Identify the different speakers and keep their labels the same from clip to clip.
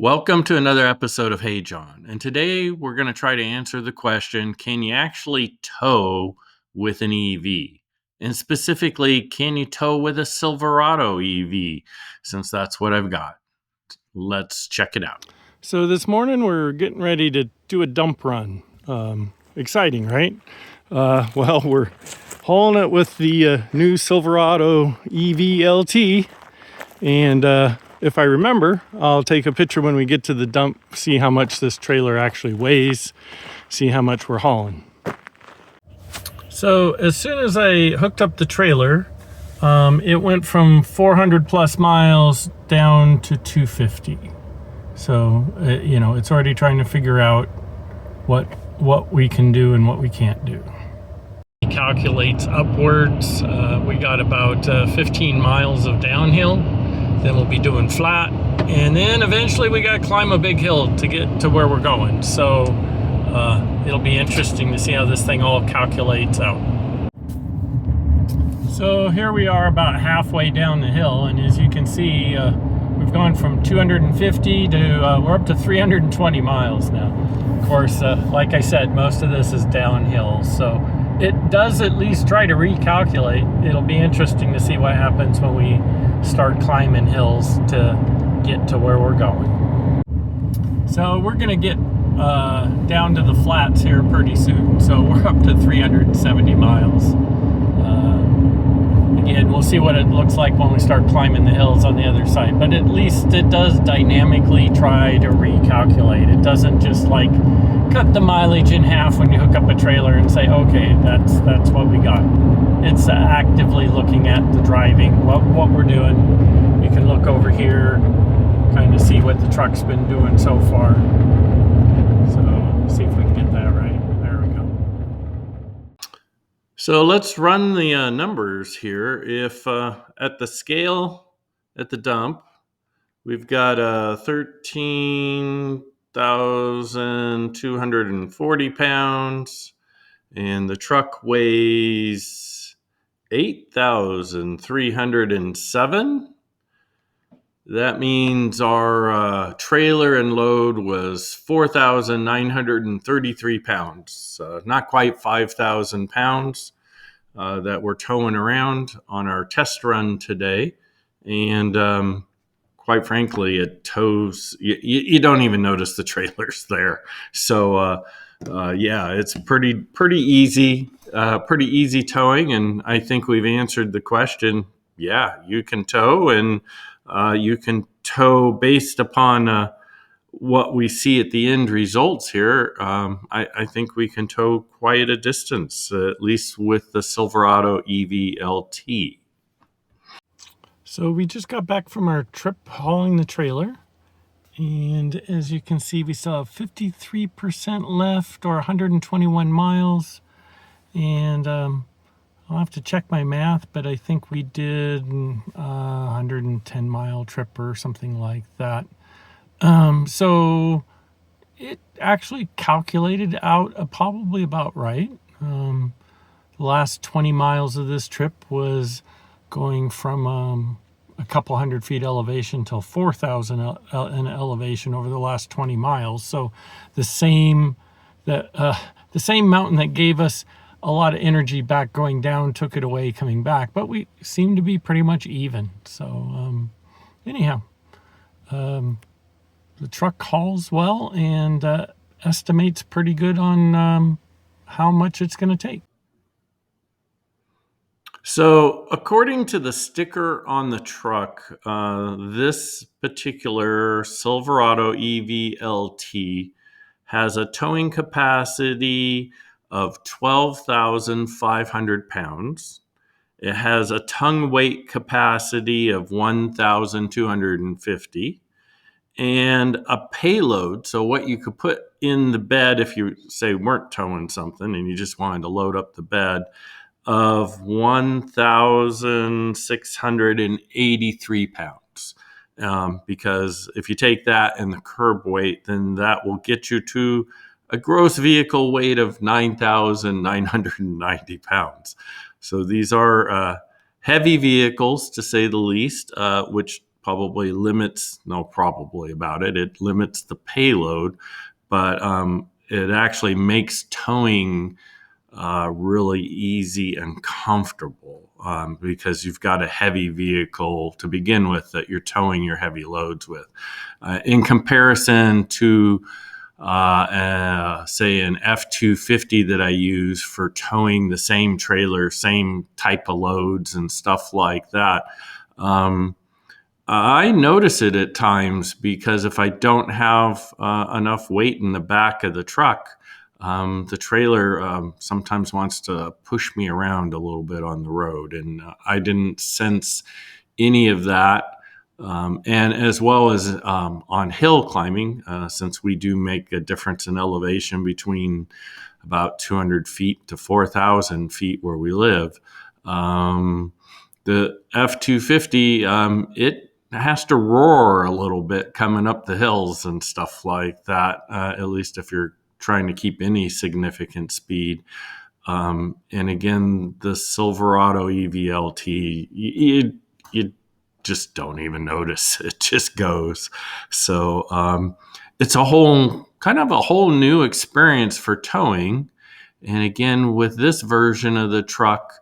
Speaker 1: Welcome to another episode of Hey John. And today we're going to try to answer the question, can you actually tow with an EV? And specifically, can you tow with a Silverado EV? Since that's what I've got. Let's check it out.
Speaker 2: So this morning we're getting ready to do a dump run. Exciting, right? Well, we're hauling it with the new Silverado EV LT. And if I remember, I'll take a picture when we get to the dump, see how much this trailer actually weighs, see how much we're hauling. So as soon as I hooked up the trailer, it went from 400 plus miles down to 250. So, it's already trying to figure out what we can do and what we can't do. It calculates upwards. We got about 15 miles of downhill. Then we'll be doing flat. And then eventually we got to climb a big hill to get to where we're going. So it'll be interesting to see how this thing all calculates out. So here we are about halfway down the hill. And as you can see, we've gone from 250 to we're up to 320 miles now. Of course, like I said, most of this is downhill, so it does at least try to recalculate. It'll be interesting to see what happens when we start climbing hills to get to where we're going. So we're gonna get down to the flats here pretty soon. So we're up to 370 miles. Again, we'll see what it looks like when we start climbing the hills on the other side. But at least it does dynamically try to recalculate. It doesn't just like cut the mileage in half when you hook up a trailer and say, okay, that's what we got. It's actively looking at the driving, what we're doing. You can look over here, kind of see what the truck's been doing so far. So see if we can get that right. There we go.
Speaker 1: So let's run the numbers here. If at the scale at the dump, we've got 13,240 pounds, and the truck weighs 8,307. That means our trailer and load was 4,933 pounds, not quite 5,000 pounds that we're towing around on our test run today. And quite frankly, it tows, you don't even notice the trailers there. So yeah, it's pretty easy towing. And I think we've answered the question. Yeah, you can tow, and you can tow based upon what we see at the end results here. I think we can tow quite a distance, at least with the Silverado EV LT.
Speaker 2: So we just got back from our trip hauling the trailer. And as you can see, we still have 53% left, or 121 miles. And I'll have to check my math, but I think we did a 110 mile trip or something like that. So it actually calculated out probably about right. The last 20 miles of this trip was going from a couple hundred feet elevation till 4,000 in elevation over the last 20 miles. So the same mountain that gave us a lot of energy back going down took it away coming back, but we seem to be pretty much even. So anyhow, the truck hauls well and estimates pretty good on how much it's going to take.
Speaker 1: So according to the sticker on the truck, this particular Silverado EV LT has a towing capacity of 12,500 pounds. It has a tongue weight capacity of 1,250 and a payload. So what you could put in the bed if you say weren't towing something and you just wanted to load up the bed, of 1,683 pounds. Because if you take that and the curb weight, then that will get you to a gross vehicle weight of 9,990 pounds. So these are heavy vehicles, to say the least, which probably limits, no, probably about it, it limits the payload, but it actually makes towing really easy and comfortable because you've got a heavy vehicle to begin with that you're towing your heavy loads with. In comparison to say an F-250 that I use for towing the same trailer, same type of loads and stuff like that. I notice it at times because if I don't have enough weight in the back of the truck, the trailer sometimes wants to push me around a little bit on the road. And I didn't sense any of that. And as well as on hill climbing, since we do make a difference in elevation between about 200 feet to 4,000 feet where we live, the F-250, it has to roar a little bit coming up the hills and stuff like that, at least if you're trying to keep any significant speed. And again, the Silverado EVLT, you just don't even notice. It just goes. So it's a whole new experience for towing. And again, with this version of the truck,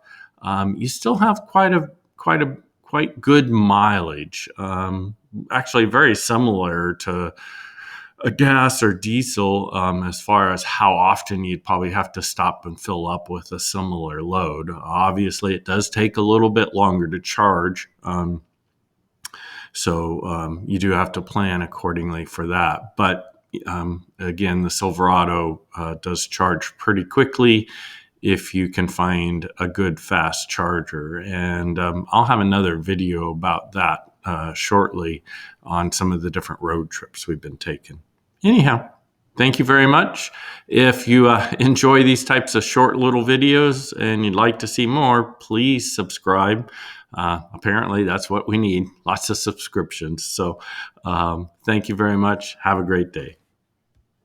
Speaker 1: you still have quite good mileage. Actually, very similar to a gas or diesel as far as how often you'd probably have to stop and fill up with a similar load. Obviously, it does take a little bit longer to charge. So you do have to plan accordingly for that. But again, the Silverado does charge pretty quickly if you can find a good fast charger. And I'll have another video about that shortly on some of the different road trips we've been taking. Anyhow, thank you very much. If you enjoy these types of short little videos and you'd like to see more, please subscribe. Apparently, that's what we need. Lots of subscriptions. So thank you very much. Have a great day.